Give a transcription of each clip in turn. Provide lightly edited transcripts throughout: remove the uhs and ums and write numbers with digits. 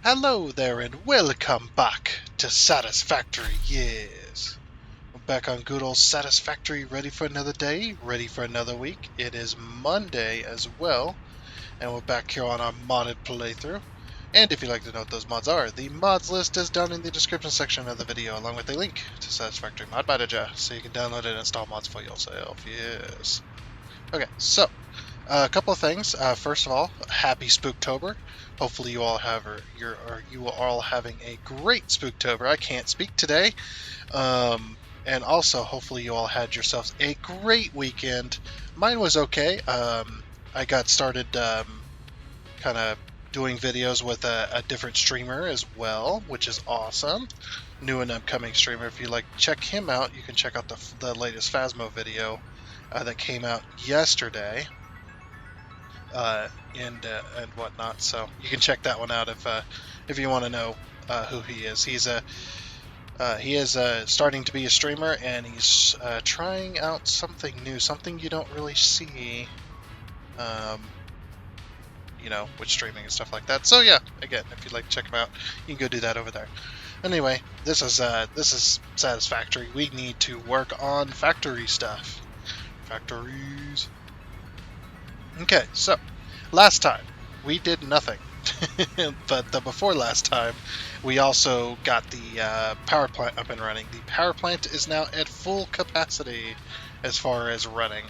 Hello there and welcome back to Satisfactory, yes. We're back on good old Satisfactory, ready for another day, ready for another week. It is Monday as well, and we're back here on our modded playthrough. And if you'd like to know what those mods are, the mods list is down in the description section of the video, along with a link to Satisfactory Mod Manager, so you can download and install mods for yourself, yes. Okay, so a couple of things. First of all, happy Spooktober. Hopefully you all have you are all having a great Spooktober. I can't speak today. And also hopefully you all had yourselves a great weekend. Mine was okay. I got started kind of doing videos with a different streamer as well, which is awesome. New and upcoming streamer. If you like, check him out. You can check out the latest Phasmo video that came out yesterday. And whatnot. So you can check that one out if you want to know who he is. He is starting to be a streamer, and he's trying out something new, something you don't really see, with streaming and stuff like that. So yeah, again, if you'd like to check him out, you can go do that over there. Anyway, this is Satisfactory. We need to work on factory stuff. Factories. Okay, so last time we did nothing, but the before last time we also got the power plant up and running. The power plant is now at full capacity as far as running.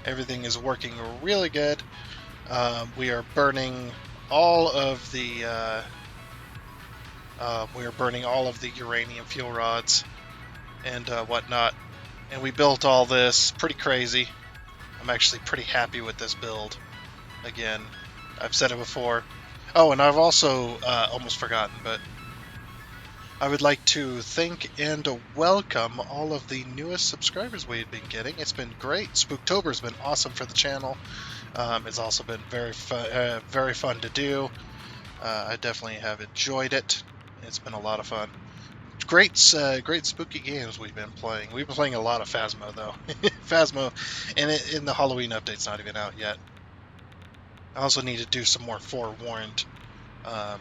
Everything is working really good. We are burning all of the uranium fuel rods and whatnot, and we built all this pretty crazy. I'm actually pretty happy with this build. Again, I've said it before. Oh, and I've also almost forgotten, but I would like to thank and welcome all of the newest subscribers we've been getting. It's been great. Spooktober's been awesome for the channel. It's also been very fun to do. I definitely have enjoyed it. It's been a lot of fun. Great spooky games we've been playing. We've been playing a lot of Phasmo, though. Phasmo, and in the Halloween update's not even out yet. I also need to do some more Forewarned. I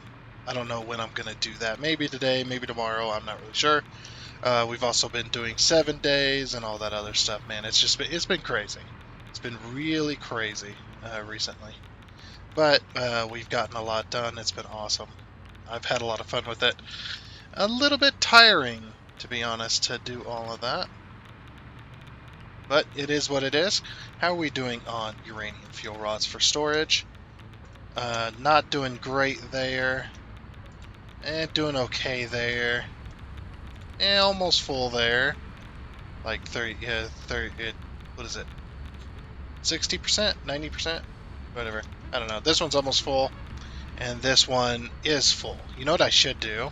don't know when I'm going to do that. Maybe today, maybe tomorrow. I'm not really sure. We've also been doing 7 days and all that other stuff, man. It's been crazy. It's been really crazy recently. But we've gotten a lot done. It's been awesome. I've had a lot of fun with it. A little bit tiring, to be honest, to do all of that. But it is what it is. How are we doing on uranium fuel rods for storage? Not doing great there. Doing okay there. Almost full there. Like 30, what is it? 60%? 90%? Whatever. I don't know. This one's almost full. And this one is full. You know what I should do?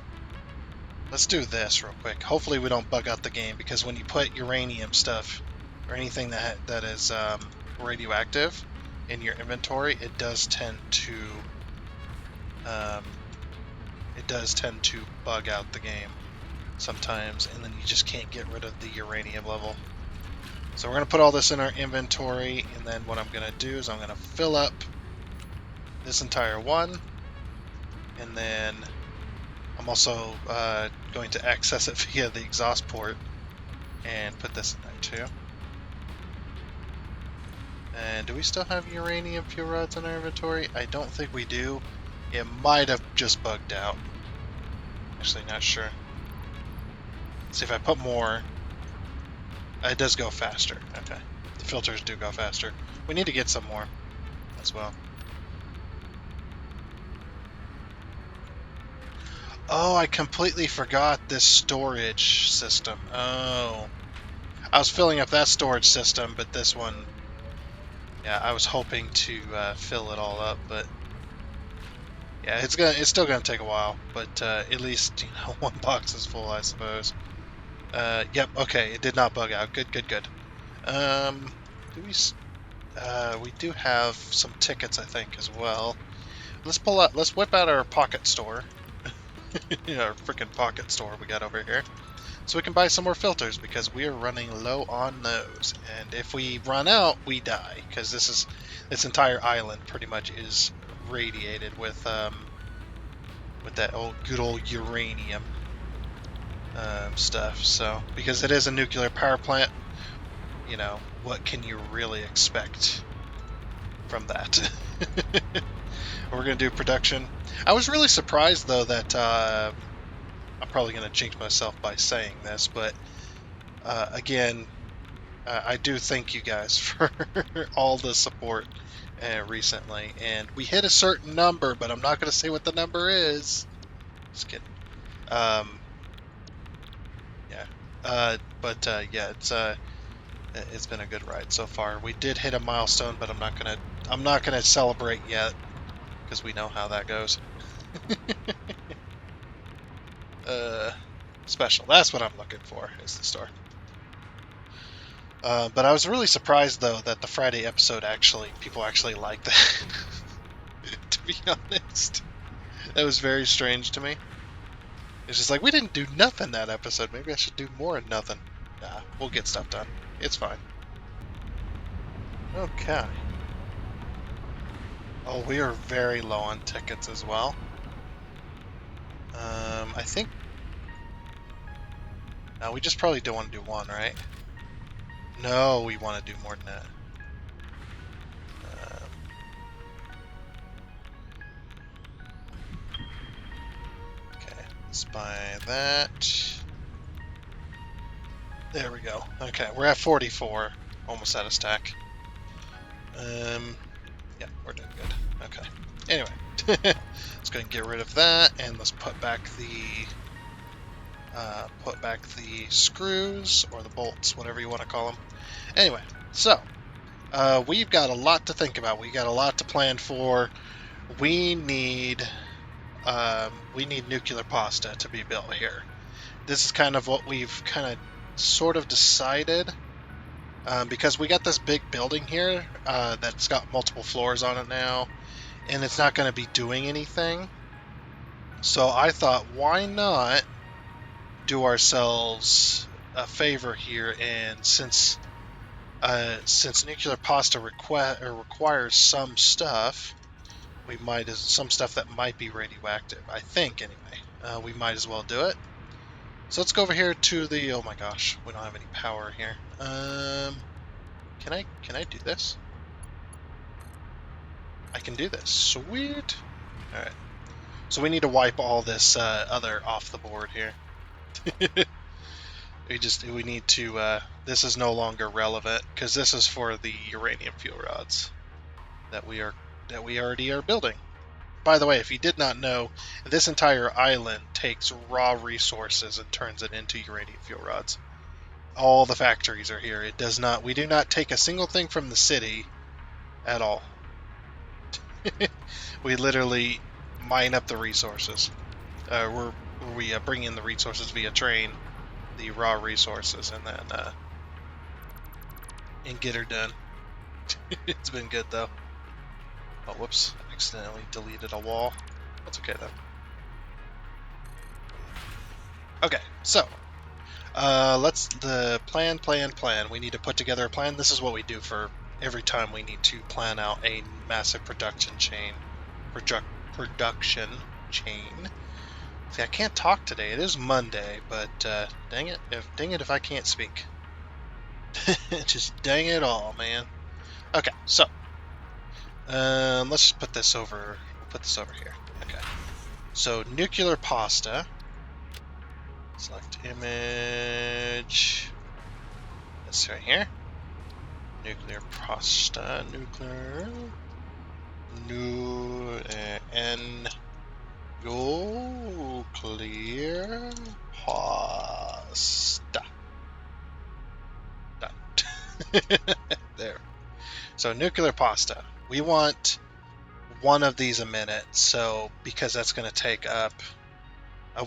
Let's do this real quick. Hopefully we don't bug out the game, because when you put uranium stuff or anything that is radioactive in your inventory, it does tend to bug out the game sometimes, and then you just can't get rid of the uranium level. So we're going to put all this in our inventory, and then what I'm going to do is I'm going to fill up this entire one, and then I'm also going to access it via the exhaust port and put this in there too. And do we still have uranium fuel rods in our inventory? I don't think we do. It might have just bugged out. Actually, not sure. Let's see if I put more. It does go faster. Okay. The filters do go faster. We need to get some more as well. Oh, I completely forgot this storage system. Oh. I was filling up that storage system, but this one... Yeah, I was hoping to fill it all up, but... Yeah, it's still gonna take a while, but at least, one box is full, I suppose. Yep, okay, it did not bug out. Good. We do have some tickets, I think, as well. Let's whip out our pocket store. Our freaking pocket store we got over here. So we can buy some more filters, because we are running low on those. And if we run out, we die, because this entire island pretty much is radiated with with that good old uranium stuff. So, because it is a nuclear power plant, you know, what can you really expect from that? We're going to do production. I was really surprised, though, that I'm probably going to jinx myself by saying this, but again, I do thank you guys for all the support recently. And we hit a certain number, but I'm not going to say what the number is. Just kidding. Yeah. Yeah, it's been a good ride so far. We did hit a milestone, but I'm not gonna celebrate yet because we know how that goes. uh, Special. That's what I'm looking for. Is the store. But I was really surprised though that the Friday episode people actually liked that. To be honest, that was very strange to me. It's just like we didn't do nothing that episode. Maybe I should do more of nothing. Nah, we'll get stuff done. It's fine. Okay. Oh, we are very low on tickets as well. I think. No, we just probably don't want to do one, right? No, we want to do more than that. Um, okay, let's buy that. There we go. Okay, we're at 44, almost out of stack. Yeah, we're doing good. Okay. Anyway, let's go ahead and get rid of that, and let's put back the screws or the bolts, whatever you want to call them. Anyway, so we've got a lot to think about. We got a lot to plan for. We need nuclear pasta to be built here. This is kind of what we've kind of sort of decided. Because we got this big building here that's got multiple floors on it now, and it's not going to be doing anything. So I thought, why not do ourselves a favor here? And since nuclear pasta requires some stuff, some stuff that might be radioactive. I think anyway. We might as well do it. So let's go over here to the. Oh my gosh, we don't have any power here. Can I do this? I can do this. Sweet. All right. So we need to wipe all this other off the board here. we need to. This is no longer relevant because this is for the uranium fuel rods that we already are building. By the way, if you did not know, this entire island takes raw resources and turns it into uranium fuel rods. All the factories are here. It does not. We do not take a single thing from the city at all. We literally mine up the resources. We bring in the resources via train, the raw resources, and then and get her done. It's been good though. Oh, whoops! I accidentally deleted a wall. That's okay though. Okay, so let's plan. We need to put together a plan. This is what we do for every time we need to plan out a massive production chain. See, I can't talk today. It is Monday, but dang it if I can't speak. Just dang it all, man. Okay, so let's just put this over. We'll put this over here. Okay. So nuclear pasta. Select image. This right here. Nuclear pasta. Nuclear pasta. Done. There. So nuclear pasta. We want one of these a minute. So because that's going to take up.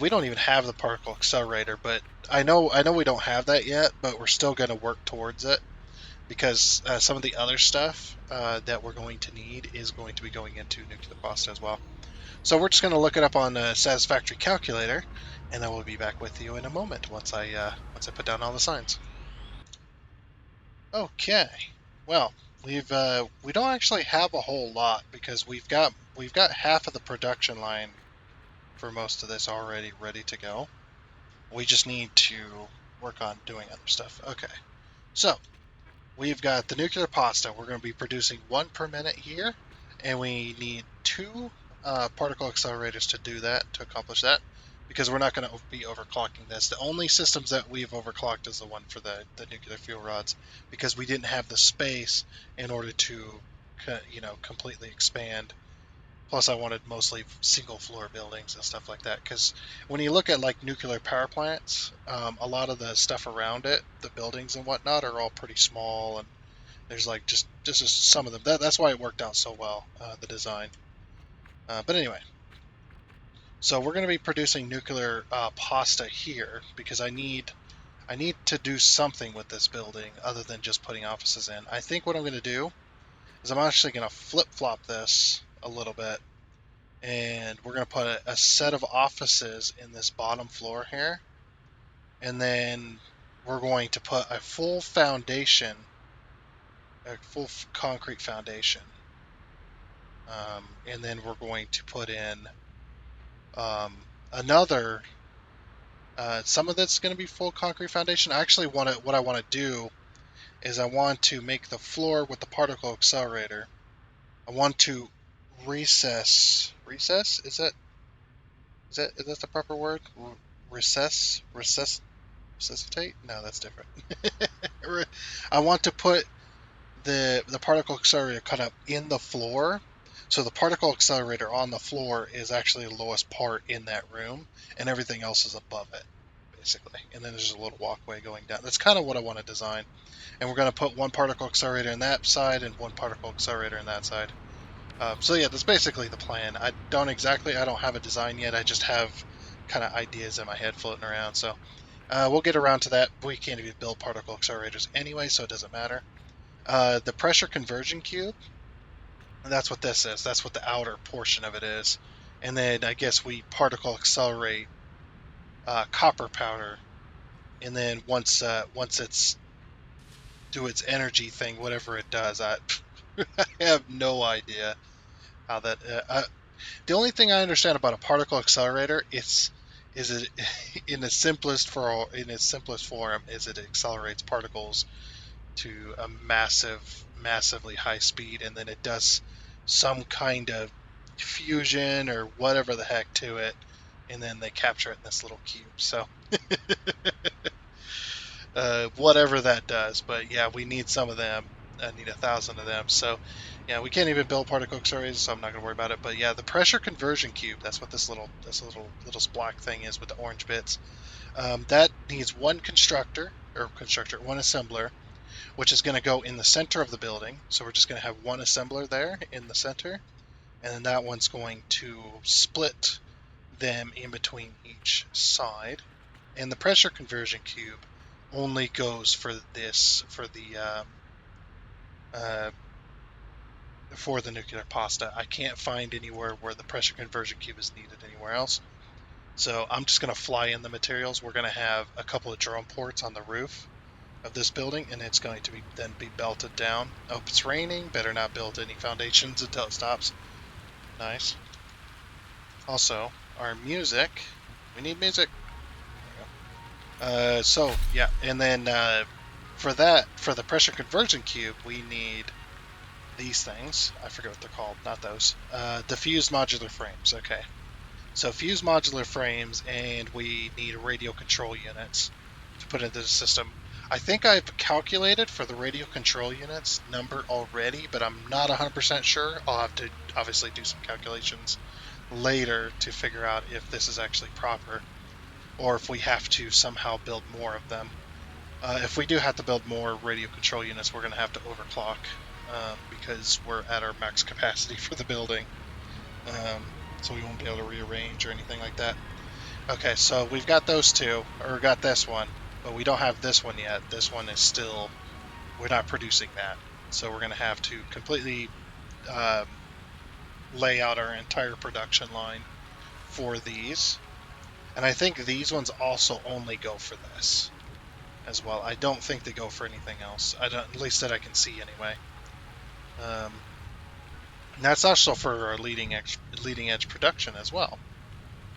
We don't even have the particle accelerator, but I know we don't have that yet. But we're still going to work towards it because some of the other stuff that we're going to need is going to be going into nuclear pasta as well. So we're just going to look it up on a Satisfactory calculator, and I will be back with you in a moment once I put down all the signs. Okay, well we don't actually have a whole lot because we've got half of the production line for most of this already ready to go. We just need to work on doing other stuff. Okay, so we've got the nuclear pasta. We're going to be producing 1 per minute here, and we need 2 particle accelerators to do that, to accomplish that, because we're not going to be overclocking this. The only systems that we've overclocked is the one for the nuclear fuel rods, because we didn't have the space in order to, completely expand. Plus, I wanted mostly single floor buildings and stuff like that. Because when you look at like nuclear power plants, a lot of the stuff around it, the buildings and whatnot, are all pretty small, and there's like just some of them. That's why it worked out so well, the design. But anyway, so we're going to be producing nuclear pasta here because I need to do something with this building other than just putting offices in. I think what I'm going to do is I'm actually going to flip-flop this a little bit, and we're going to put a set of offices in this bottom floor here, and then we're going to put a full foundation, a full concrete foundation, and then we're going to put in another. Some of that's going to be full concrete foundation. I actually what I want to do is I want to make the floor with the particle accelerator. I want to recess. Recess? Is that the proper word? Resuscitate? No, that's different. I want to put the particle accelerator cut up in the floor, so the particle accelerator on the floor is actually the lowest part in that room, and everything else is above it, basically. And then there's a little walkway going down. That's kind of what I want to design. And we're going to put 1 particle accelerator in that side and 1 particle accelerator in that side. So yeah, that's basically the plan. I don't have a design yet. I just have kind of ideas in my head floating around. So we'll get around to that. We can't even build particle accelerators anyway, so it doesn't matter. The pressure conversion cube, that's what this is. That's what the outer portion of it is. And then I guess we particle accelerate copper powder. And then once it's do its energy thing, whatever it does, I have no idea how that. The only thing I understand about a particle accelerator is it in its simplest form is it accelerates particles to a massively high speed, and then it does some kind of fusion or whatever the heck to it, and then they capture it in this little cube. So whatever that does, but yeah, we need some of them. I need 1,000 of them. So yeah, we can't even build particle accelerators, so I'm not gonna worry about it. But yeah, the pressure conversion cube, that's what this little black thing is with the orange bits. That needs 1 one assembler, which is going to go in the center of the building. So we're just going to have 1 assembler there in the center, and then that one's going to split them in between each side. And the pressure conversion cube only goes for the nuclear pasta. I can't find anywhere where the pressure conversion cube is needed anywhere else. So I'm just going to fly in the materials. We're going to have a couple of drone ports on the roof of this building, and it's going to then be belted down. Oh, it's raining. Better not build any foundations until it stops. Nice. Also, our music. We need music. So yeah, and then for the pressure conversion cube, we need these things. I forget what they're called. Not those. The fused modular frames. Okay. So fused modular frames, and we need radio control units to put into the system. I think I've calculated for the radio control units number already, but I'm not 100% sure. I'll have to obviously do some calculations later to figure out if this is actually proper, or if we have to somehow build more of them. If we do have to build more radio control units, we're going to have to overclock because we're at our max capacity for the building. So we won't be able to rearrange or anything like that. Okay, so we've got those 2, or got this one, but we don't have this one yet. This one is still, we're not producing that. So we're going to have to completely lay out our entire production line for these. And I think these ones also only go for this as well. I don't think they go for anything else. At least that I can see anyway. And that's also for our leading edge production as well.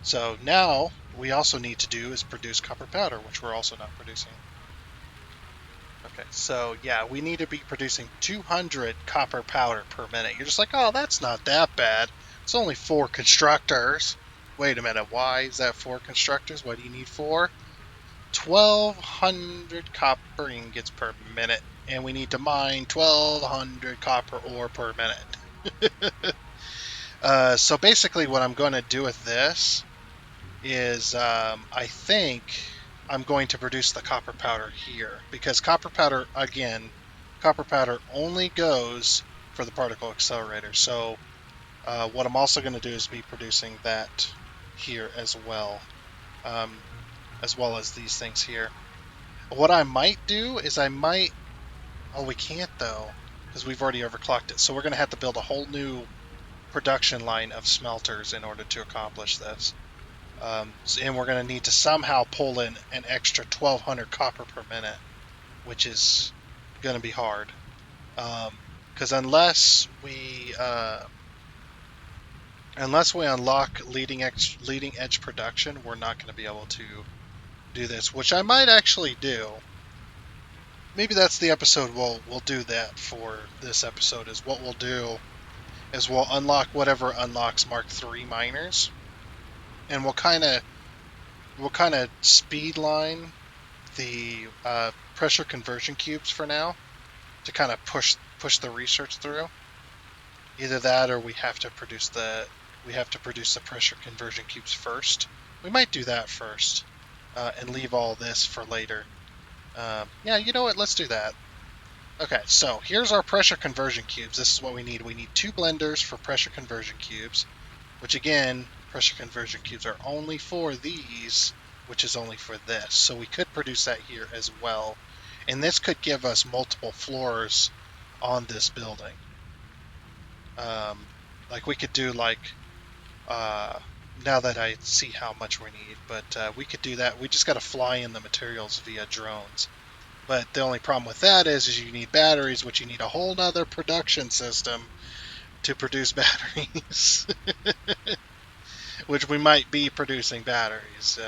So now we also need to do is produce copper powder, which we're also not producing. Okay, so yeah, we need to be producing 200 copper powder per minute. You're just like, oh, that's not that bad. It's only 4 constructors. Wait a minute, why is that 4 constructors? What do you need 4? 1,200 copper ingots per minute, and we need to mine 1,200 copper ore per minute. So basically, what I'm going to do with this is I think I'm going to produce the copper powder here because copper powder, again, copper powder only goes for the particle accelerator. So what I'm also going to do is be producing that here um, as well as these things here. What I might do is oh, we can't though because we've already overclocked it. So we're going to have to build a whole new production line of smelters in order to accomplish this. And we're going to need to somehow pull in an extra 1,200 copper per minute, which is going to be hard. Because unless we unlock leading edge production, we're not going to be able to do this, which I might actually do. Maybe that's the episode we'll do that for this episode. Is what we'll do is we'll unlock whatever unlocks Mark III miners, and we'll kind of speed line the pressure conversion cubes for now to kind of push the research through. Either that, or we have to produce the pressure conversion cubes first. We might do that first and leave all this for later. Yeah, you know what? Let's do that. Okay, so here's our pressure conversion cubes. This is what we need. We need 2 blenders for pressure conversion cubes, which again, pressure conversion cubes are only for these, which is only for this. So we could produce that here as well. And this could give us multiple floors on this building. Like we could do now that I see how much we need, but we could do that. We just got to fly in the materials via drones. But the only problem with that is you need batteries, which you need a whole nother production system to produce batteries, which we might be producing batteries.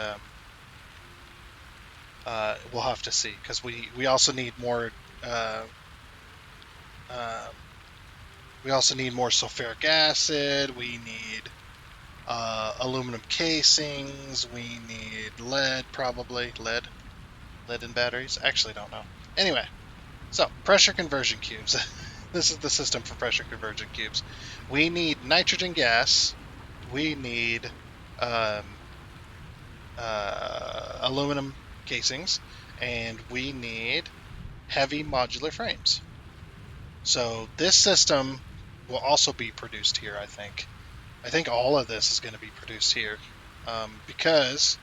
We'll have to see because we also need more. Uh, we also need more sulfuric acid. We need aluminum casings. We need lead, probably lead in batteries. Actually, don't know. Anyway, so pressure conversion cubes. This is the system for pressure conversion cubes. We need nitrogen gas. We need um, aluminum casings, and we need heavy modular frames. So this system will also be produced here, I think. I think all of this is going to be produced here because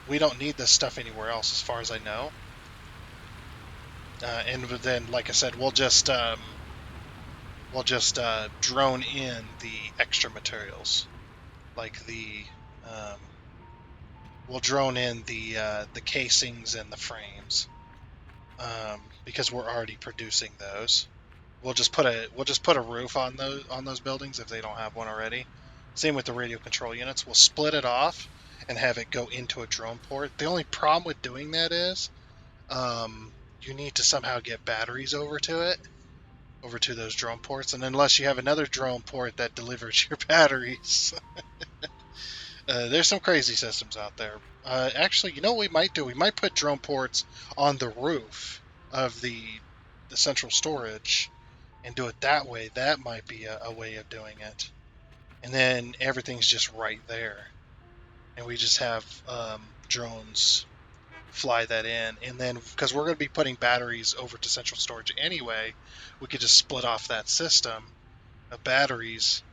we don't need this stuff anywhere else, as far as I know. And then, like I said, we'll just drone in the extra materials, like we'll drone in the casings and the frames, because we're already producing those. We'll just put a roof on those buildings if they don't have one already. Same with the radio control units. We'll split it off and have it go into a drone port. The only problem with doing that is you need to somehow get batteries over to those drone ports, and unless you have another drone port that delivers your batteries, there's some crazy systems out there. Actually, you know what we might do? We might put drone ports on the roof of the central storage and do it that way. That might be a way of doing it. And then everything's just right there, and we just have drones fly that in. And then, because we're going to be putting batteries over to central storage anyway, we could just split off that system of batteries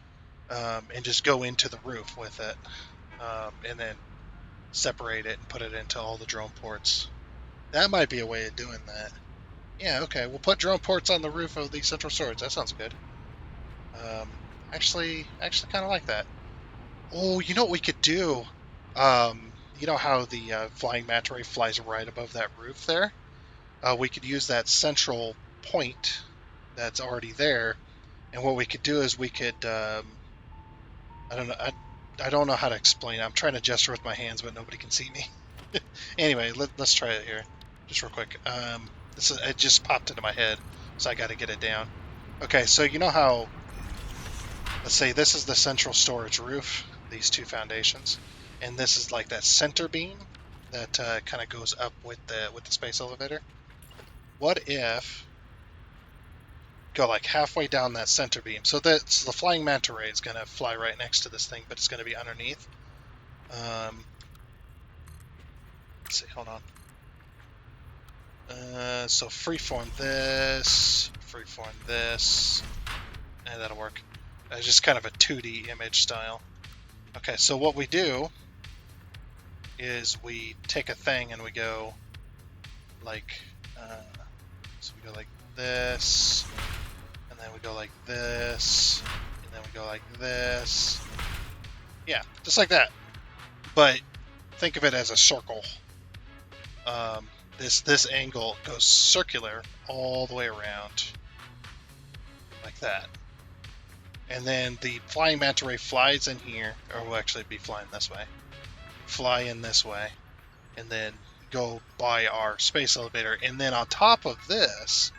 and just go into the roof with it, and then separate it and put it into all the drone ports. That might be a way of doing that. Yeah, okay. We'll put drone ports on the roof of the central storage. That sounds good. Actually, kind of like that. Oh, you know what we could do? You know how the flying manta ray flies right above that roof there? We could use that central point that's already there, and what we could do is we could, I don't know, I don't know how to explain it. I'm trying to gesture with my hands, but nobody can see me. Anyway, let's try it here, just real quick. It just popped into my head, so I got to get it down. Okay, so you know how, let's say this is the central storage roof, these two foundations, and this is like that center beam that kind of goes up with the space elevator. What if go like halfway down that center beam? So that's the flying manta ray is going to fly right next to this thing, but it's going to be underneath. Let's see, hold on. So freeform this, and that'll work. It's just kind of a 2D image style. Okay, so what we do is we take a thing and we go like, so we go like this, and then we go like this, and then we go like this. Yeah, just like that. But think of it as a circle. This angle goes circular all the way around, like that. And then the flying manta ray flies in here, or will actually be flying this way. Fly in this way, and then go by our space elevator. And then on top of this,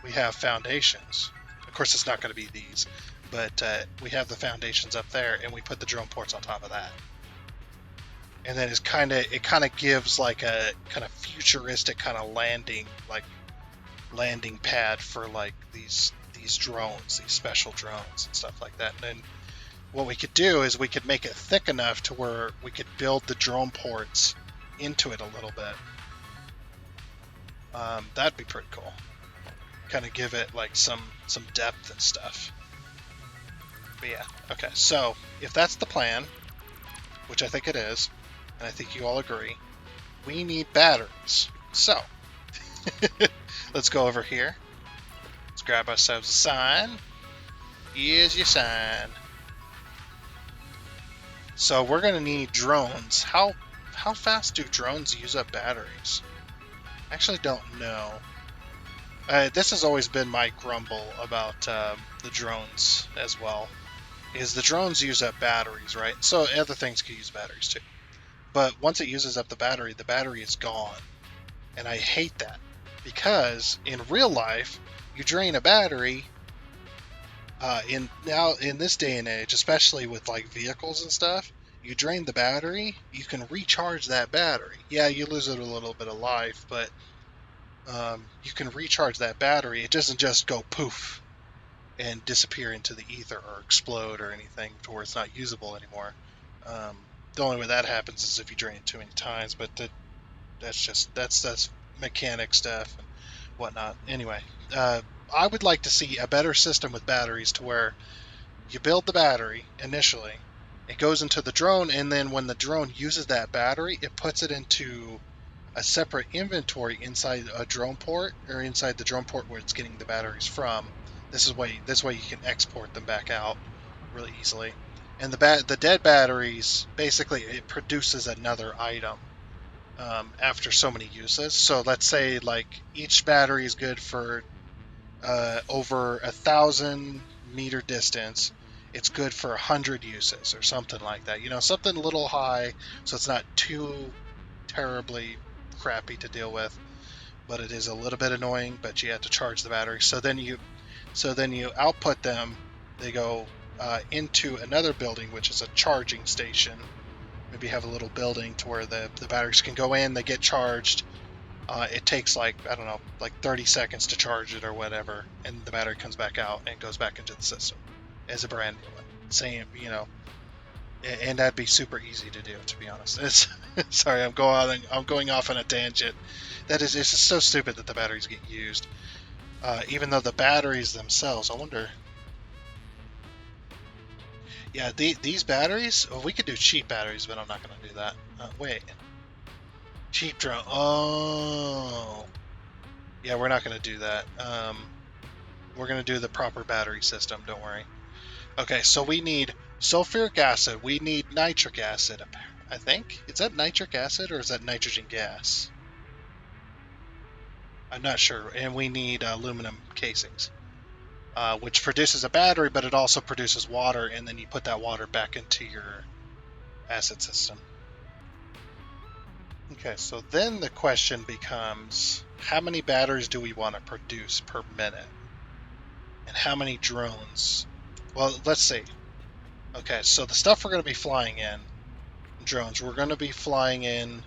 we have foundations. Of course, it's not going to be these, but we have the foundations up there, and we put the drone ports on top of that. And then it kind of gives like a kind of futuristic kind of landing pad for like these drones, these special drones and stuff like that. And then what we could do is we could make it thick enough to where we could build the drone ports into it a little bit. That'd be pretty cool. Kind of give it like some depth and stuff. But yeah, okay. So if that's the plan, which I think it is, and I think you all agree, we need batteries. So let's go over here. Let's grab ourselves a sign. Here's your sign. So we're going to need drones. How fast do drones use up batteries? I actually don't know. This has always been my grumble about the drones as well. Is the drones use up batteries, right? So other things could use batteries too. But once it uses up the battery is gone. And I hate that. Because in real life, you drain a battery, in this day and age, especially with like vehicles and stuff, you drain the battery, you can recharge that battery. Yeah, you lose it a little bit of life, but you can recharge that battery. It doesn't just go poof and disappear into the ether or explode or anything to where it's not usable anymore. The only way that happens is if you drain it too many times, but that's mechanic stuff and whatnot. Anyway, I would like to see a better system with batteries to where you build the battery initially, it goes into the drone, and then when the drone uses that battery, it puts it into a separate inventory inside a drone port, or inside the drone port where it's getting the batteries from. This way you can export them back out really easily. And the dead batteries, basically it produces another item after so many uses. So let's say like each battery is good for over 1,000 meter distance. It's good for 100 uses or something like that. Something a little high, so it's not too terribly crappy to deal with, but it is a little bit annoying. But you have to charge the battery. So then you output them. They go into another building, which is a charging station. Maybe have a little building to where the batteries can go in. They get charged. It takes like 30 seconds to charge it or whatever, and the battery comes back out and goes back into the system as a brand new one. Same, and that'd be super easy to do, to be honest. Sorry, I'm going off on a tangent. It's just so stupid that the batteries get used. Even though the batteries themselves, I wonder. Yeah, these batteries. Well, we could do cheap batteries, but I'm not going to do that. Wait. Cheap drone. Oh. Yeah, we're not going to do that. We're going to do the proper battery system. Don't worry. Okay, so we need sulfuric acid. We need nitric acid, I think. Is that nitric acid or is that nitrogen gas? I'm not sure. And we need aluminum casings, which produces a battery, but it also produces water, and then you put that water back into your asset system. Okay, so then the question becomes, how many batteries do we want to produce per minute? And how many drones? Well, let's see. Okay, so the stuff we're going to be flying in, drones, we're going to be flying in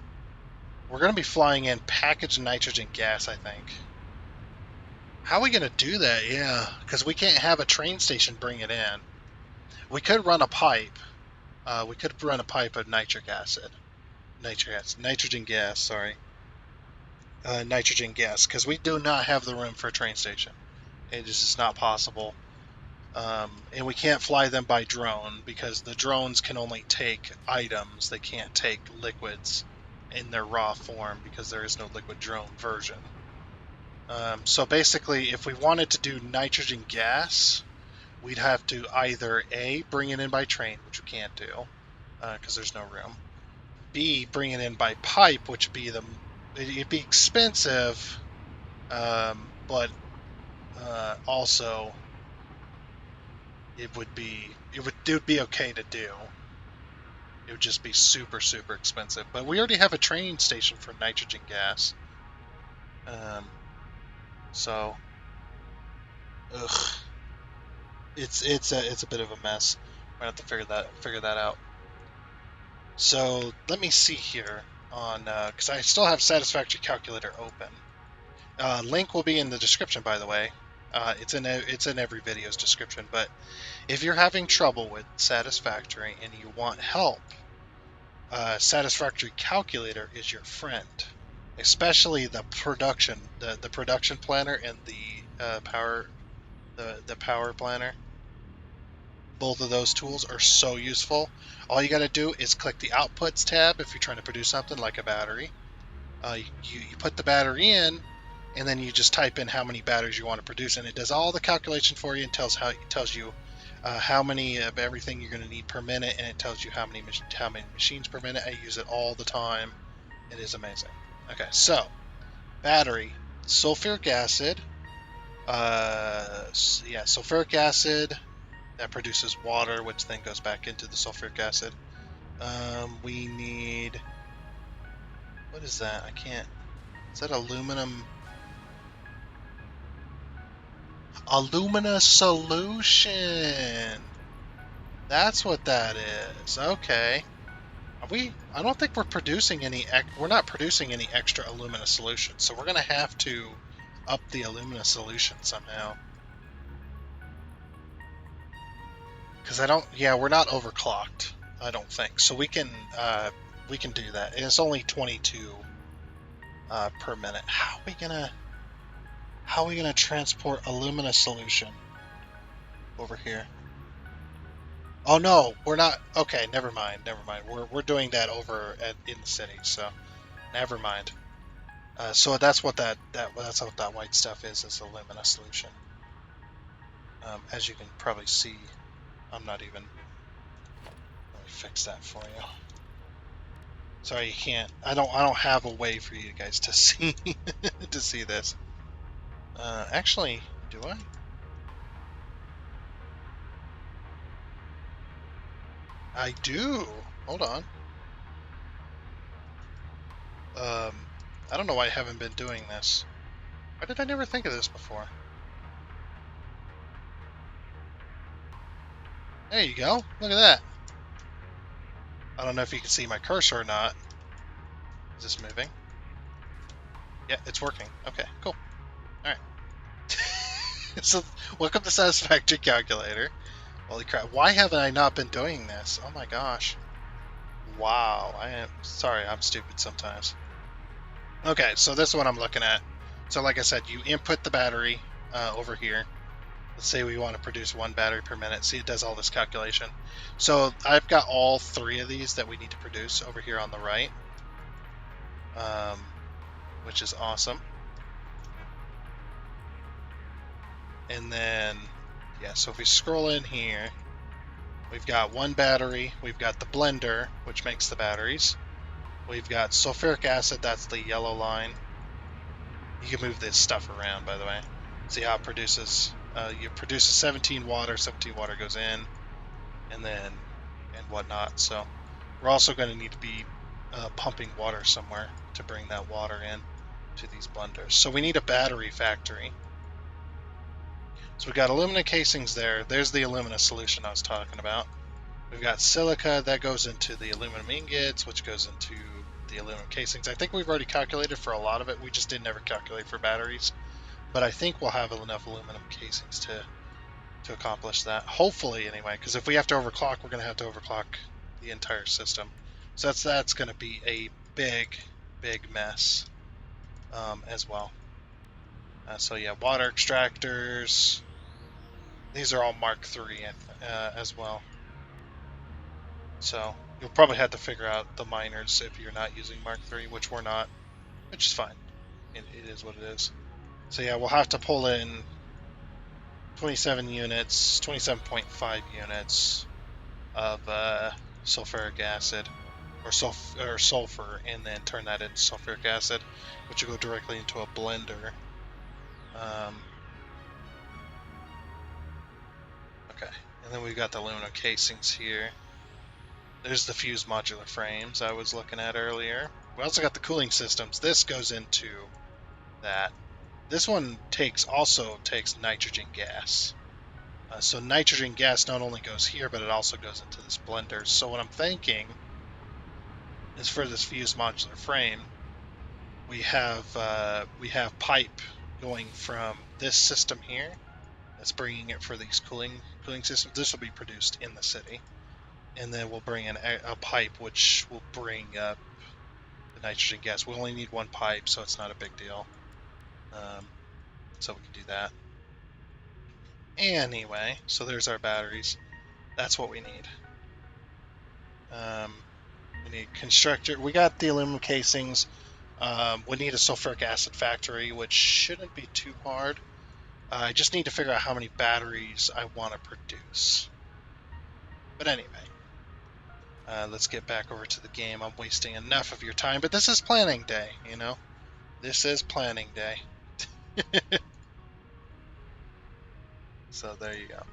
packaged nitrogen gas, I think. How are we going to do that? Yeah, because we can't have a train station bring it in. We could run a pipe. We could run a pipe of nitrogen gas, sorry. Nitrogen gas, because we do not have the room for a train station. It is just not possible. And we can't fly them by drone because the drones can only take items. They can't take liquids in their raw form because there is no liquid drone version. So basically, if we wanted to do nitrogen gas, we'd have to either A, bring it in by train, which we can't do because there's no room. B, bring it in by pipe, which would be it'd be expensive, but also it would be okay to do. It would just be super, super expensive. But we already have a train station for nitrogen gas. So, ugh, it's a bit of a mess. We're gonna have to figure that out. So let me see here on because I still have Satisfactory calculator open. Link will be in the description, by the way. It's in every video's description. But if you're having trouble with Satisfactory and you want help, Satisfactory calculator is your friend, especially the production planner and the power planner. Both of those tools are so useful. All you got to do is click the outputs tab if you're trying to produce something like a battery. You put the battery in, and then you just type in how many batteries you want to produce, and it does all the calculation for you and tells you how many of everything you're going to need per minute, and it tells you how many machines per minute. I use it all the time. It is amazing. Okay, so battery, sulfuric acid. Sulfuric acid that produces water, which then goes back into the sulfuric acid. We need, what is that? I can't. Is that aluminum? Alumina solution. That's what that is. Okay. I don't think we're producing any. We're not producing any extra alumina solution, so we're gonna have to up the alumina solution somehow. Because I don't. Yeah, we're not overclocked. I don't think so. We can do that, and it's only 22 per minute. How are we gonna transport alumina solution over here? Oh no, we're not. Okay, never mind. We're doing that over in the city, so never mind. So that's what that's what that white stuff is alumina solution. As you can probably see, I'm not even. Let me fix that for you. Sorry, you can't. I don't have a way for you guys to see to see this. Actually, do I? I do. Hold on. I don't know why I haven't been doing this. Why did I never think of this before? There you go. Look at that. I don't know if you can see my cursor or not. Is this moving? Yeah, it's working. Okay, cool. Alright. So, welcome to Satisfactory Calculator. Holy crap. Why haven't I not been doing this? Oh my gosh. Wow. Sorry, I'm stupid sometimes. Okay, so this is what I'm looking at. So like I said, you input the battery over here. Let's say we want to produce 1 battery per minute. See, it does all this calculation. So I've got all 3 of these that we need to produce over here on the right, which is awesome. And then, yeah, so if we scroll in here, we've got 1 battery. We've got the blender, which makes the batteries. We've got sulfuric acid, that's the yellow line. You can move this stuff around, by the way. See how it produces. You produce 17 water goes in, and whatnot. So We're also going to need to be pumping water somewhere to bring that water in to these blenders. So we need a battery factory. So we got alumina casings there. There's the alumina solution I was talking about. We've got silica that goes into the aluminum ingots, which goes into the aluminum casings. I think we've already calculated for a lot of it. We just didn't ever calculate for batteries. But I think we'll have enough aluminum casings to accomplish that. Hopefully, anyway, because if we have to overclock, we're going to have to overclock the entire system. So that's going to be a big mess as well. So yeah, water extractors. These are all Mark III as well. So you'll probably have to figure out the miners if you're not using Mark III, which we're not, which is fine. It is what it is. So yeah, we'll have to pull in 27 units, 27.5 units of sulfuric acid or sulfur, and then turn that into sulfuric acid, which will go directly into a blender. Okay, and then we've got the aluminum casings here. There's the fused modular frames I was looking at earlier. We also got the cooling systems. This goes into that. This one also takes nitrogen gas. So nitrogen gas not only goes here, but it also goes into this blender. So what I'm thinking is for this fused modular frame, we have pipe going from this system here. That's bringing it for these cooling systems. This will be produced in the city, and then we'll bring in a pipe which will bring up the nitrogen gas. We only need one pipe, so it's not a big deal. So we can do that. Anyway, so there's our batteries. That's what we need. We need constructor. We got the aluminum casings. We need a sulfuric acid factory, which shouldn't be too hard. I just need to figure out how many batteries I want to produce. But anyway, let's get back over to the game. I'm wasting enough of your time, but this is planning day, you know? This is planning day. So there you go.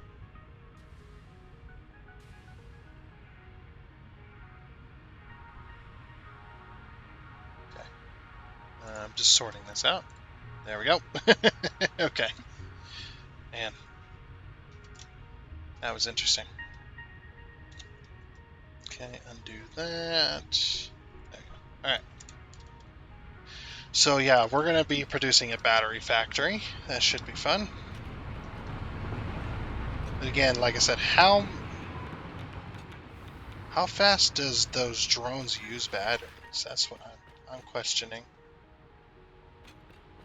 Okay. I'm just sorting this out. There we go. Okay. Man, that was interesting. Okay, undo that. There you go. All right. So yeah, we're going to be producing a battery factory. That should be fun. But again, like I said, how fast does those drones use batteries? That's what I'm questioning.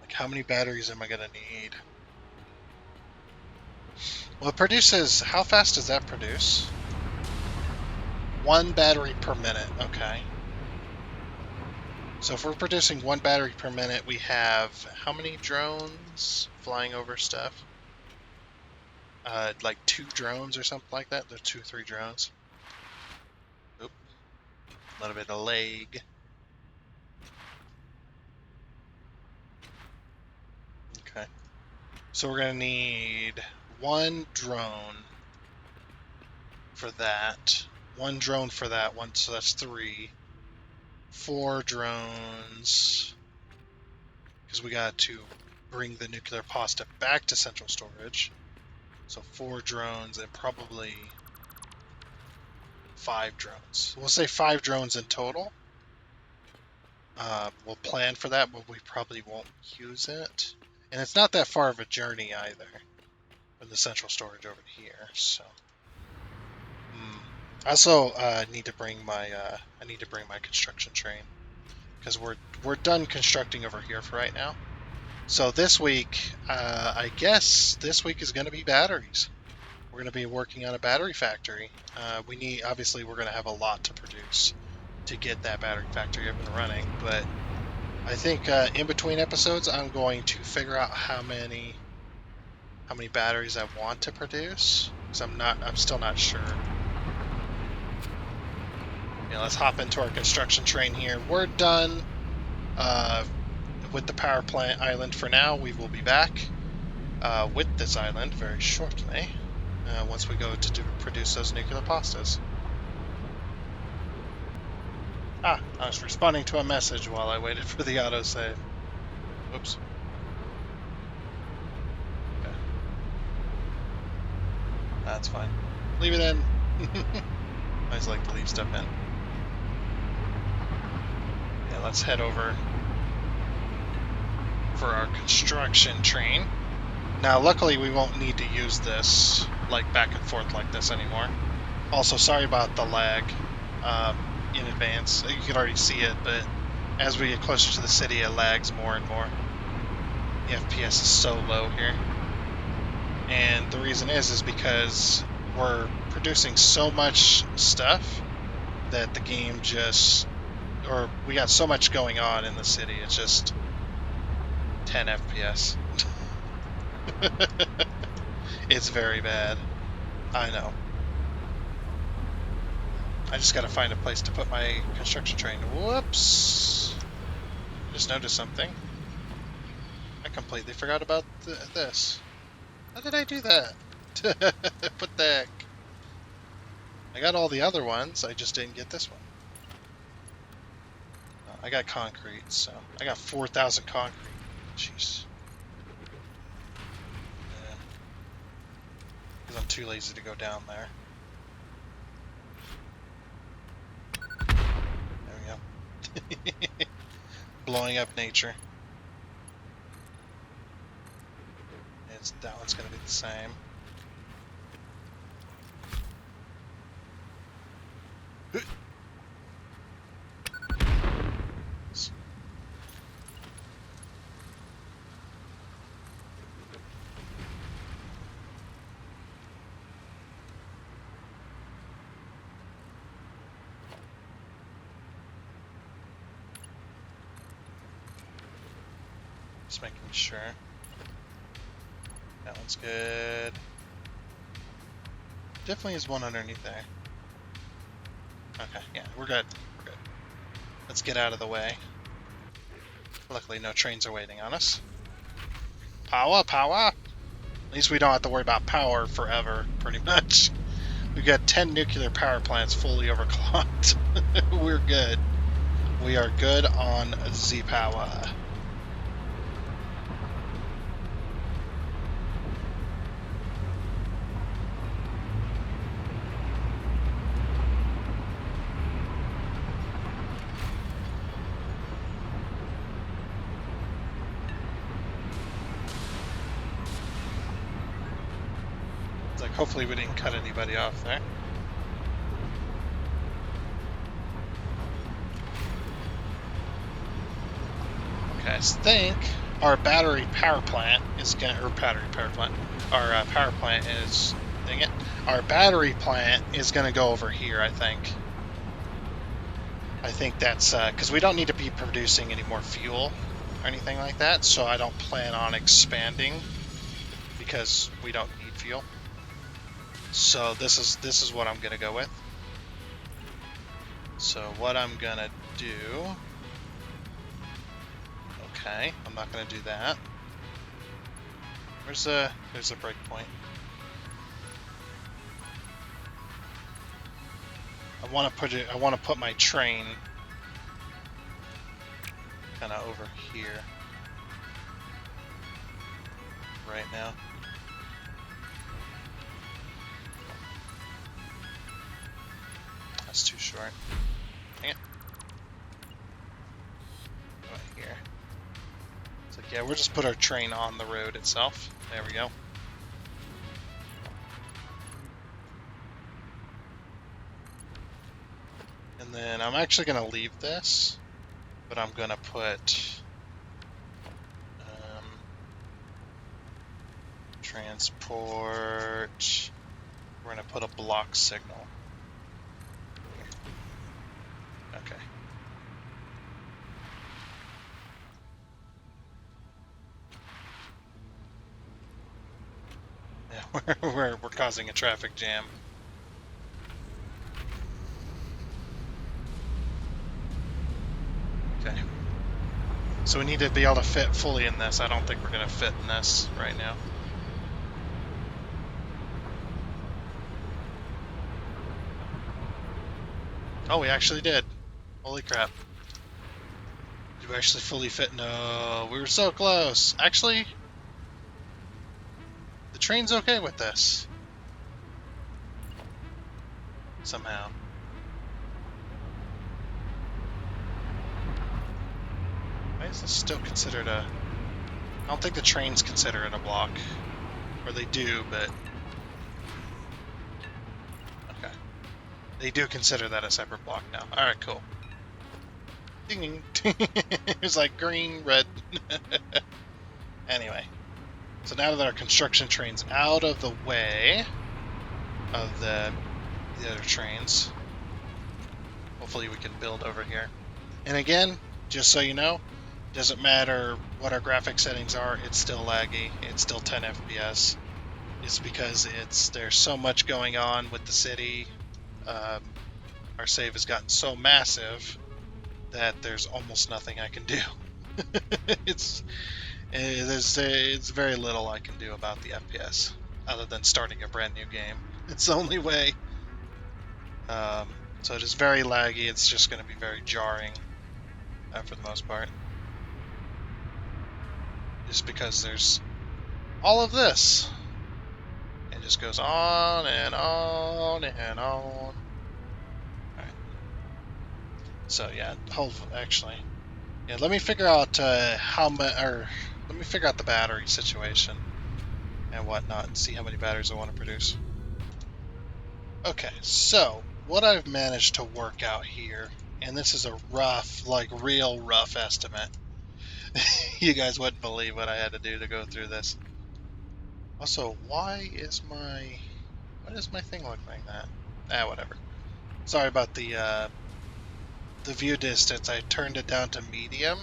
Like, how many batteries am I going to need? Well, it produces... How fast does that produce? 1 battery per minute. Okay. So if we're producing 1 battery per minute, we have how many drones flying over stuff? Like 2 drones or something like that? There's 2 or 3 drones. Oop. A little bit of lag. Okay. So we're going to need 1 drone for that. 1 drone for that one, so that's 3. 4 drones, because we got to bring the nuclear pasta back to central storage. So 4 drones and probably 5 drones. We'll say 5 drones in total. We'll plan for that, but we probably won't use it. And it's not that far of a journey either from the central storage over here. So I also need to bring my construction train, because we're done constructing over here for right now. So this week, I guess this week is going to be batteries. We're going to be working on a battery factory. Obviously we're going to have a lot to produce to get that battery factory up and running, but I think in between episodes I'm going to figure out how many batteries I want to produce, because I'm still not sure. Yeah, let's hop into our construction train here. We're done with the power plant island for now. We will be back with this island very shortly once we go to produce those nuclear pastas. Ah, I was responding to a message while I waited for the autosave. Oops. Okay. That's fine. Leave it in. I always like to leave stuff in. Yeah, let's head over for our construction train. Now, luckily, we won't need to use this, like, back and forth like this anymore. Also, sorry about the lag in advance. You can already see it, but as we get closer to the city, it lags more and more. The FPS is so low here. And the reason is because we're producing so much stuff that the game just... or we got so much going on in the city, it's just 10 FPS. It's very bad. I know. I just gotta find a place to put my construction train. Whoops! Just noticed something. I completely forgot about this. How did I do that? What the heck? I got all the other ones, I just didn't get this one. I got concrete, so I got 4,000 concrete. Jeez. Yeah. Because I'm too lazy to go down there. There we go. Blowing up nature. That one's going to be the same. Just making sure. That one's good. Definitely is one underneath there. Okay, yeah, we're good. We're good. Let's get out of the way. Luckily, no trains are waiting on us. Power, power! At least we don't have to worry about power forever, pretty much. We've got 10 nuclear power plants fully overclocked. We're good. We are good on Z-Power. Hopefully we didn't cut anybody off there. Okay, I think our battery power plant is gonna, or battery power plant, our power plant is, dang it, our battery plant is gonna go over here, I think. I think that's, because we don't need to be producing any more fuel or anything like that, so I don't plan on expanding because we don't need fuel. So this is what I'm gonna go with. So what I'm gonna do, okay, I'm not gonna do that. There's a breakpoint. I want to put my train kind of over here right now. That's too short. Dang it. Right here. It's like, yeah, we'll just put our train on the road itself. There we go. And then I'm actually going to leave this, but I'm going to put transport. We're going to put a block signal. Okay. Yeah, we're causing a traffic jam. Okay. So we need to be able to fit fully in this. I don't think we're going to fit in this right now. Oh, we actually did. Holy crap. Did we actually fully fit? No, we were so close. Actually, the train's okay with this. Somehow. Why is this still considered a... I don't think the trains consider it a block. Or they do, but... Okay. They do consider that a separate block now. Alright, cool. Ding ding. It's like green, red. Anyway. So now that our construction train's out of the way of the other trains, hopefully we can build over here. And again, just so you know, doesn't matter what our graphic settings are, it's still laggy. It's still 10 FPS. It's because there's so much going on with the city. Our save has gotten so massive that there's almost nothing I can do. it's very little I can do about the FPS other than starting a brand new game. It's the only way. So it is very laggy. It's just going to be very jarring for the most part. Just because there's all of this. It just goes on and on and on. Alright. So yeah, actually. Yeah, let me figure out let me figure out the battery situation and whatnot and see how many batteries I want to produce. Okay, so what I've managed to work out here, and this is a rough, like real rough estimate. You guys wouldn't believe what I had to do to go through this. Also, why does my thing look like that? Whatever. Sorry about the view distance. I turned it down to medium,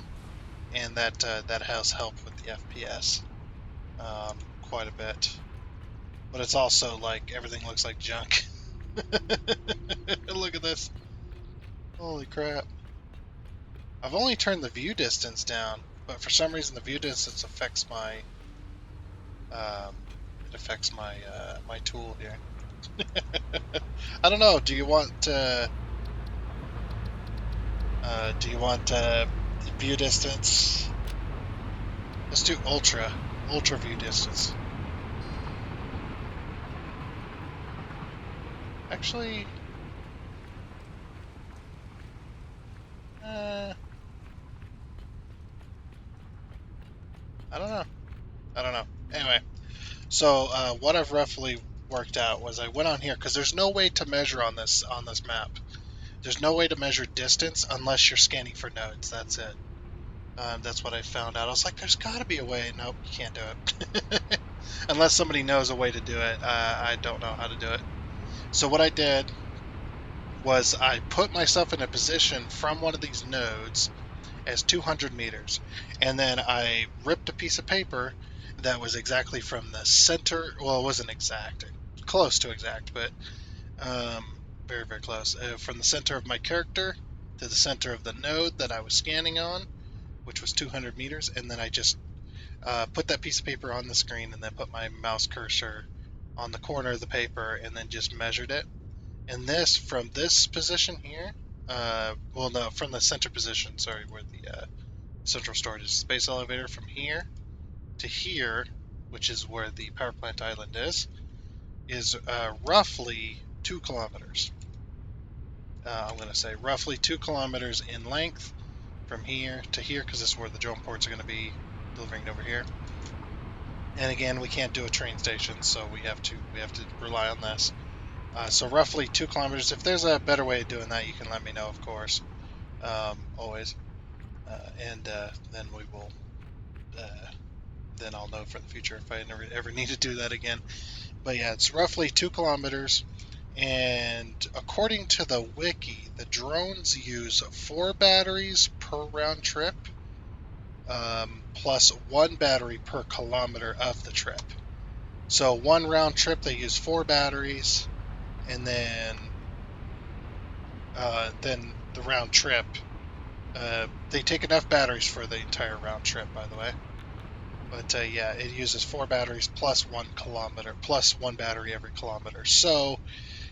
and that has helped with the FPS quite a bit. But it's also like everything looks like junk. Look at this. Holy crap. I've only turned the view distance down, but for some reason the view distance affects my my tool here. I don't know. Do you want view distance? Let's do ultra view distance. Actually, I don't know. Anyway, so what I've roughly worked out was I went on here because there's no way to measure on this map. There's no way to measure distance unless you're scanning for nodes. That's it. That's what I found out. I was like, there's got to be a way. Nope, you can't do it. Unless somebody knows a way to do it. I don't know how to do it. So what I did was I put myself in a position from one of these nodes as 200 meters. And then I ripped a piece of paper that was exactly from the center. Well, it wasn't exact. Close to exact, but very, very close. From the center of my character to the center of the node that I was scanning on, which was 200 meters, and then I just put that piece of paper on the screen and then put my mouse cursor on the corner of the paper and then just measured it. And this, from this position here, well, no, from the center position, sorry, where the central storage space elevator, from here to here, which is where the power plant island is roughly 2 kilometers. I'm going to say roughly 2 kilometers in length from here to here, because this is where the drone ports are going to be delivering over here. And again, we can't do a train station, so we have to rely on this. So roughly 2 kilometers. If there's a better way of doing that, you can let me know, of course. Always. And then we will. Then I'll know for the future if I ever need to do that again. But yeah, it's roughly 2 kilometers. And according to the wiki, the drones use 4 batteries per round trip, plus 1 battery per kilometer of the trip. So 1 round trip, they use 4 batteries, and then the round trip, they take enough batteries for the entire round trip, by the way. But yeah, it uses 4 batteries plus 1 kilometer, plus 1 battery every kilometer. So,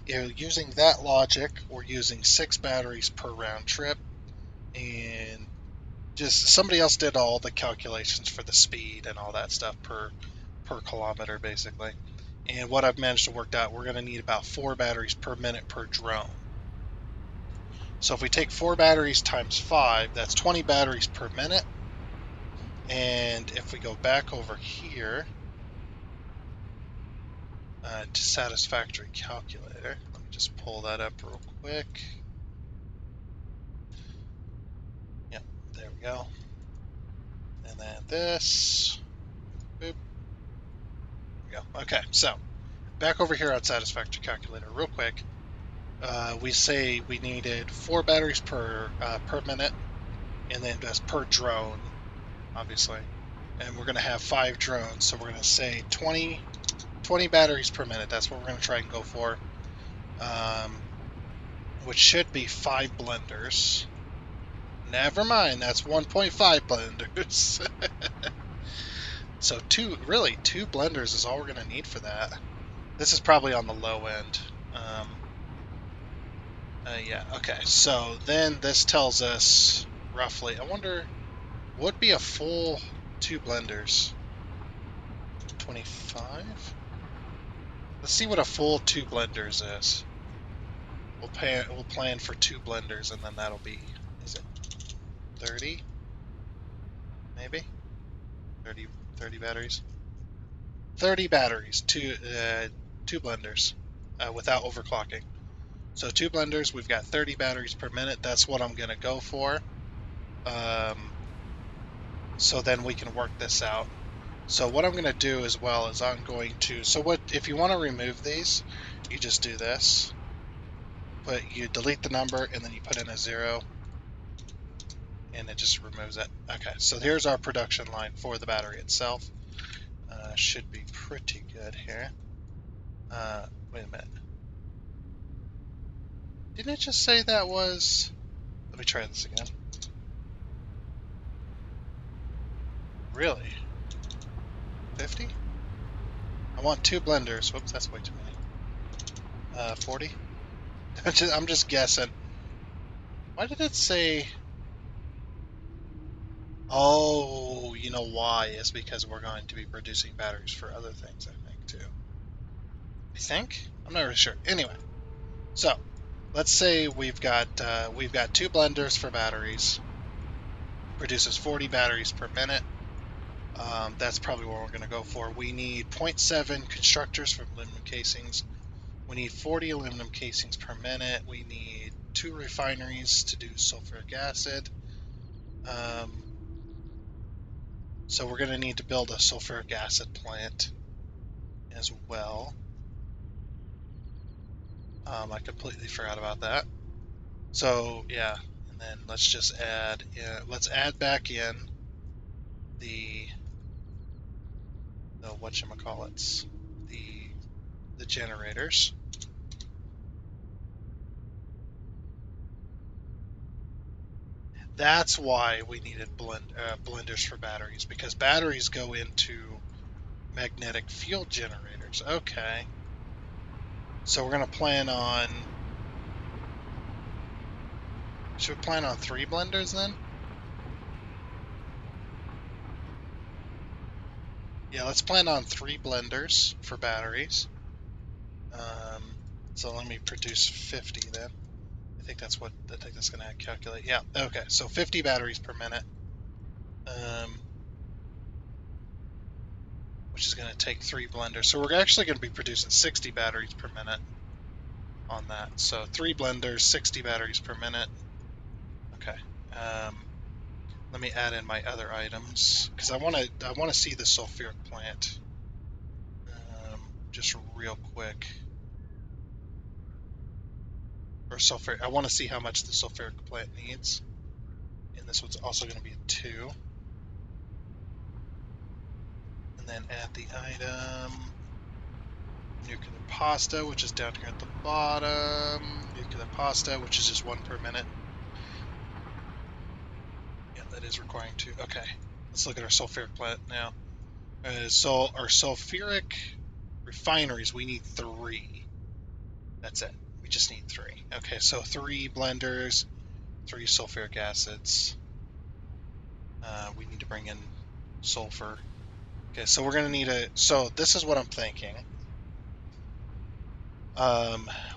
using that logic, we're using 6 batteries per round trip. and just somebody else did all the calculations for the speed and all that stuff per kilometer, basically. And what I've managed to work out, we're going to need about 4 batteries per minute per drone. So if we take 4 batteries times 5, that's 20 batteries per minute. And if we go back over here to Satisfactory calculator, let me just pull that up real quick. Yep, there we go. And then this. Boop. There we go. Okay, so back over here on Satisfactory calculator real quick. We say we needed 4 batteries per minute, and then that's per drone, obviously. And we're going to have 5 drones, so we're going to say 20 batteries per minute. That's what we're going to try and go for, which should be 5 blenders. Never mind, that's 1.5 blenders. So two blenders is all we're going to need for that. This is probably on the low end. Yeah, okay. So then this tells us roughly, I wonder, would be a full 2 blenders? 25? Let's see what a full 2 blenders is. We'll plan for 2 blenders, and then that'll be, is it 30? Maybe? 30 batteries? 30 batteries, two blenders, without overclocking. So 2 blenders, we've got 30 batteries per minute. That's what I'm going to go for. So then we can work this out. So what I'm going to do as well is I'm going to, so what, if you want to remove these, you just do this. You delete the number and then you put in a 0 and it just removes it. Okay, so here's our production line for the battery itself. Should be pretty good here. Wait a minute. Didn't it just say that was, let me try this again. Really? 50? I want 2 blenders. Whoops, that's way too many. 40? I'm just guessing. Why did it say... Oh, you know why? It's because we're going to be producing batteries for other things, I think, too. I think? I'm not really sure. Anyway, so let's say we've got 2 blenders for batteries. Produces 40 batteries per minute. That's probably what we're going to go for. We need 0.7 constructors from aluminum casings. We need 40 aluminum casings per minute. We need 2 refineries to do sulfuric acid. So we're going to need to build a sulfuric acid plant as well. I completely forgot about that. So yeah, and then let's just add back in the whatchamacallits, the generators. That's why we needed blenders for batteries, because batteries go into magnetic field generators. Okay. So we're going to plan on... Should we plan on 3 blenders then? Yeah, let's plan on 3 blenders for batteries. So let me produce 50 then. I think that's going to calculate. Yeah, okay, so 50 batteries per minute. Which is going to take 3 blenders. So we're actually going to be producing 60 batteries per minute on that. So 3 blenders, 60 batteries per minute. Okay. Let me add in my other items because I want to see the sulfuric plant just real quick. Or sulfuric. I want to see how much the sulfuric plant needs. And this one's also going to be a 2. And then add the item nuclear pasta, which is down here at the bottom. Nuclear pasta, which is just 1 per minute. Yeah, that is requiring 2. Okay, let's look at our sulfuric plant now. So our sulfuric refineries, we need 3. That's it. We just need 3. Okay, so 3 blenders. 3 sulfuric acids. We need to bring in sulfur. Okay, so we're going to need so this is what I'm thinking.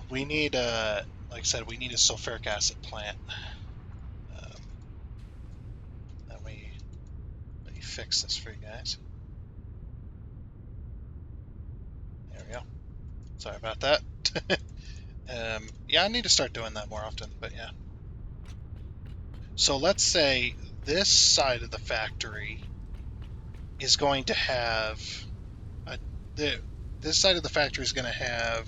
We need like I said, we need a sulfuric acid plant. Let me fix this for you guys. There we go. Sorry about that. Yeah, I need to start doing that more often, but yeah. So let's say this side of the factory is going to have this side of the factory is going to have.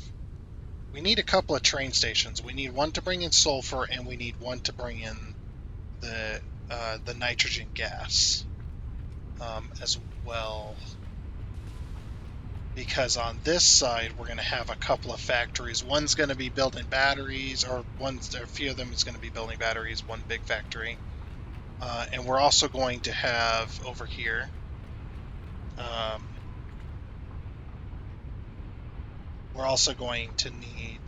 We need a couple of train stations. We need one to bring in sulfur, and we need one to bring in the nitrogen gas as well. Because on this side we're going to have a couple of factories. One's going to be building batteries, or a few of them is going to be building batteries. One big factory, and we're also going to have over here. We're also going to need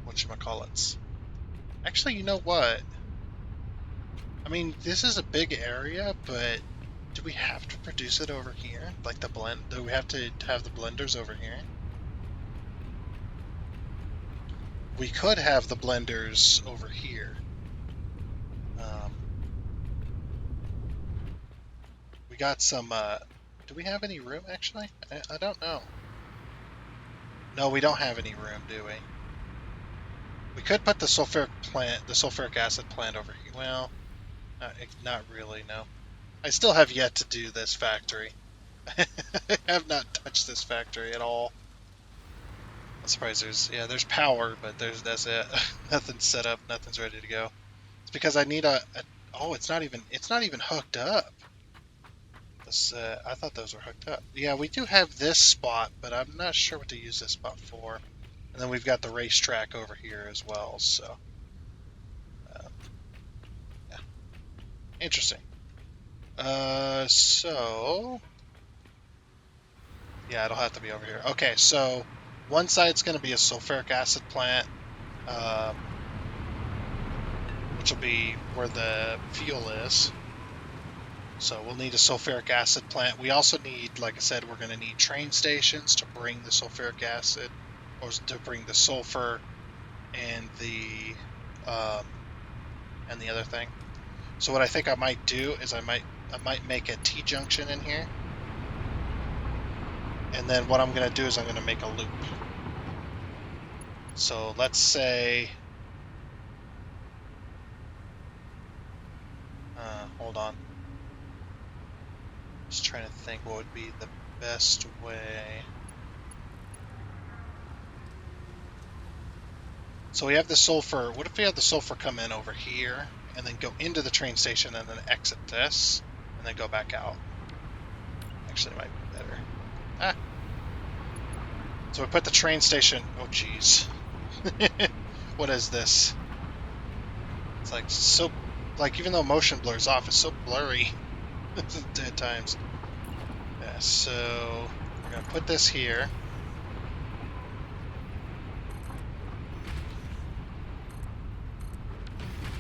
whatchamacallits. Actually, you know what? I mean, this is a big area, but do we have to produce it over here? Like the blend? Do we have to have the blenders over here? We could have the blenders over here. We got some. Do we have any room actually? I don't know. No, we don't have any room, do we? We could put the sulfuric acid plant over here. Well, not really. No. I still have yet to do this factory. I have not touched this factory at all. I'm surprised there's power, but that's it. Nothing's set up, nothing's ready to go. It's because I need oh, it's not even hooked up. This, I thought those were hooked up. Yeah, we do have this spot, but I'm not sure what to use this spot for. And then we've got the racetrack over here as well, so yeah, interesting. So yeah, it'll have to be over here. Okay, so one side's going to be a sulfuric acid plant, which will be where the fuel is. So we'll need a sulfuric acid plant. We also need, like I said, we're going to need train stations to bring the sulfuric acid, or to bring the sulfur and the other thing. So what I think I might do is I might make a T-junction in here. And then what I'm going to do is I'm going to make a loop. So let's say, hold on. Just trying to think what would be the best way. So we have the sulfur. What if we have the sulfur come in over here and then go into the train station and then exit this and then go back out? Actually, it might be better. So we put the train station. Oh, jeez. What is this? It's like so. Like, even though motion blurs off, it's so blurry at times. Yeah, so we're going to put this here.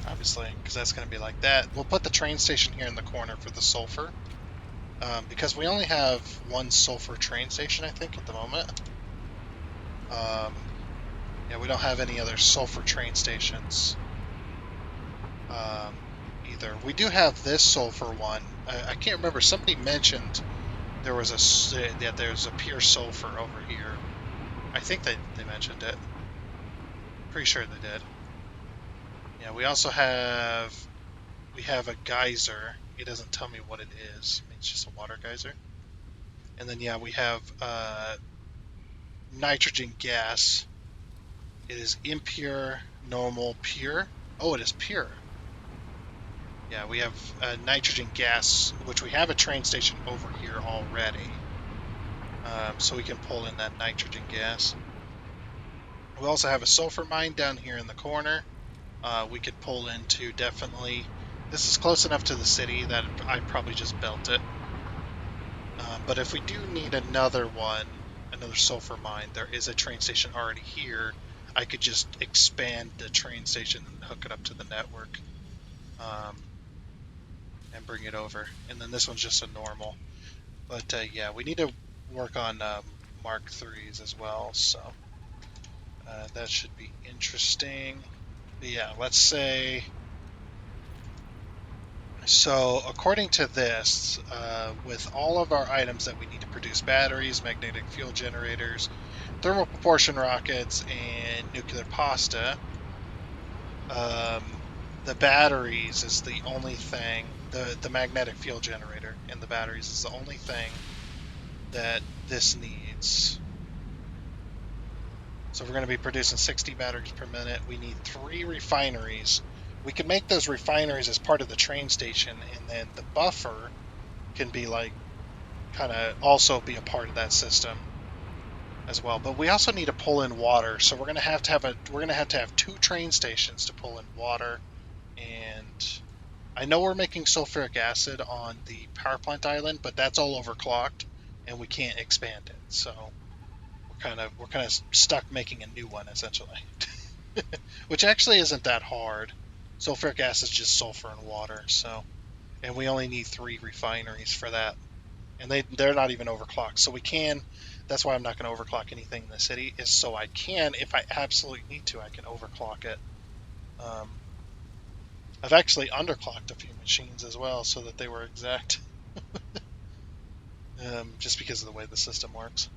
Obviously, because that's going to be like that. We'll put the train station here in the corner for the sulfur. Because we only have one sulfur train station, I think, at the moment. Yeah, we don't have any other sulfur train stations either. We do have this sulfur one. I can't remember. Somebody mentioned there's a pure sulfur over here. I think they mentioned it. Pretty sure they did. Yeah, we also have a geyser. It doesn't tell me what it is. I mean, it's just a water geyser. And then yeah, we have nitrogen gas. It is impure, normal, pure. Oh, it is pure. Yeah, we have nitrogen gas, which we have a train station over here already. So we can pull in that nitrogen gas. We also have a sulfur mine down here in the corner. We could pull into, definitely. This is close enough to the city that I'd probably just built it. But if we do need another one, another sulfur mine, there is a train station already here. I could just expand the train station and hook it up to the network, and bring it over. And then this one's just a normal. But yeah, we need to work on Mark IIIs as well, so that should be interesting. But yeah, let's say. So according to this, with all of our items that we need to produce batteries, magnetic fuel generators, thermal propulsion rockets, and nuclear pasta, the batteries is the only thing, the magnetic fuel generator and the batteries is the only thing that this needs. So we're going to be producing 60 batteries per minute. We need 3 refineries. We can make those refineries as part of the train station, and then the buffer can be like kind of also be a part of that system as well. But we also need to pull in water, so we're going to have to have 2 train stations to pull in water. And I know we're making sulfuric acid on the power plant island, but that's all overclocked, and we can't expand it. So we're kind of stuck making a new one essentially, which actually isn't that hard. Sulfuric acid is just sulfur and water, so and we only need 3 refineries for that, and they're not even overclocked. So we can. That's why I'm not going to overclock anything in the city. Is so I can, if I absolutely need to, I can overclock it. Um, I've actually underclocked a few machines as well, so that they were exact, just because of the way the system works.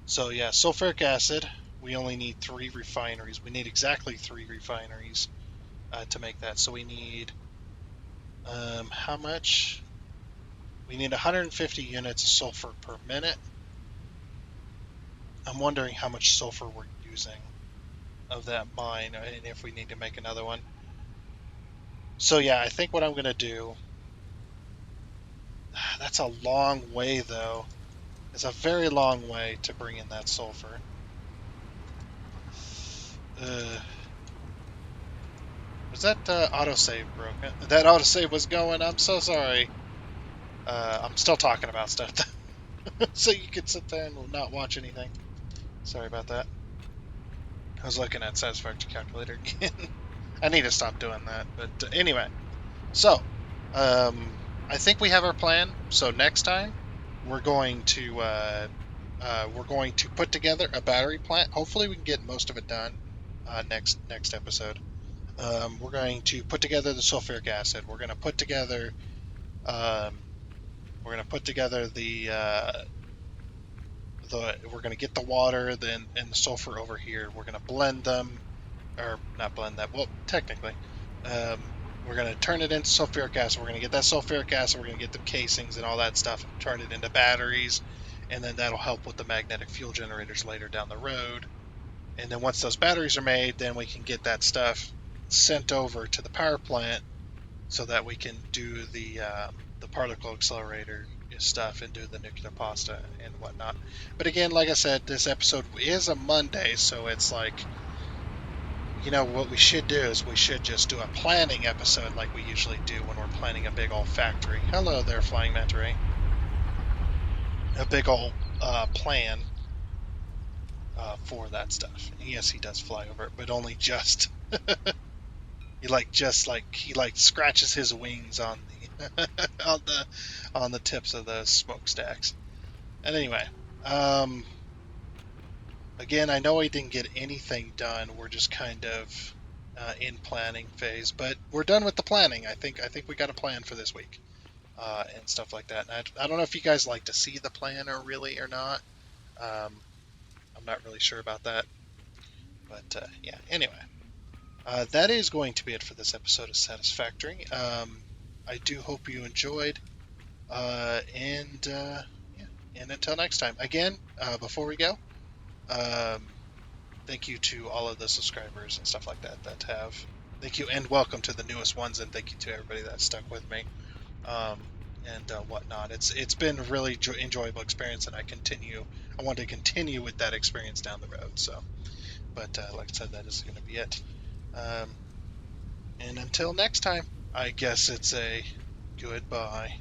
So yeah, sulfuric acid. We only need 3 refineries. We need exactly 3 refineries to make that. So we need how much? We need 150 units of sulfur per minute. I'm wondering how much sulfur we're using of that mine, and if we need to make another one. So yeah, I think what I'm gonna do. That's a long way though. It's a very long way to bring in that sulfur. Uh, was that autosave broken? That autosave was going. I'm so sorry. I'm still talking about stuff, so you could sit there and not watch anything. Sorry about that. I was looking at Satisfactory calculator again. I need to stop doing that. But anyway, so I think we have our plan. So next time we're going to put together a battery plant. Hopefully, we can get most of it done next episode. We're going to put together the sulfuric acid. We're going to put together um, we're going to get the water then and the sulfur over here. We're going to blend them, or not blend that. Well, technically, um, we're going to turn it into sulfuric acid. We're going to get that sulfuric acid. We're going to get the casings and all that stuff, turn it into batteries, and then that'll help with the magnetic fuel generators later down the road. And then once those batteries are made, then we can get that stuff sent over to the power plant so that we can do the particle accelerator stuff and do the nuclear pasta and whatnot. But again, like I said, this episode is a Monday, so it's like, what we should do is we should just do a planning episode like we usually do when we're planning a big old factory. Hello there, Flying Manta Ray. A big old plan for that stuff. And yes, he does fly over it, but only just. He scratches his wings on the on the tips of the smokestacks. And anyway, um, again, I know I didn't get anything done. We're just kind of in planning phase, but we're done with the planning. I think we got a plan for this week and stuff like that. And I don't know if you guys like to see the plan or really or not. Um, I'm not really sure about that, but yeah. Anyway. That is going to be it for this episode of Satisfactory. I do hope you enjoyed, yeah, and until next time. Again, before we go, um, thank you to all of the subscribers and stuff like that that have. Thank you and welcome to the newest ones, and thank you to everybody that stuck with me, um, and whatnot. It's been a really enjoyable experience, and I want to continue with that experience down the road. So, but like I said, that is going to be it. Um, And until next time, I guess it's a goodbye.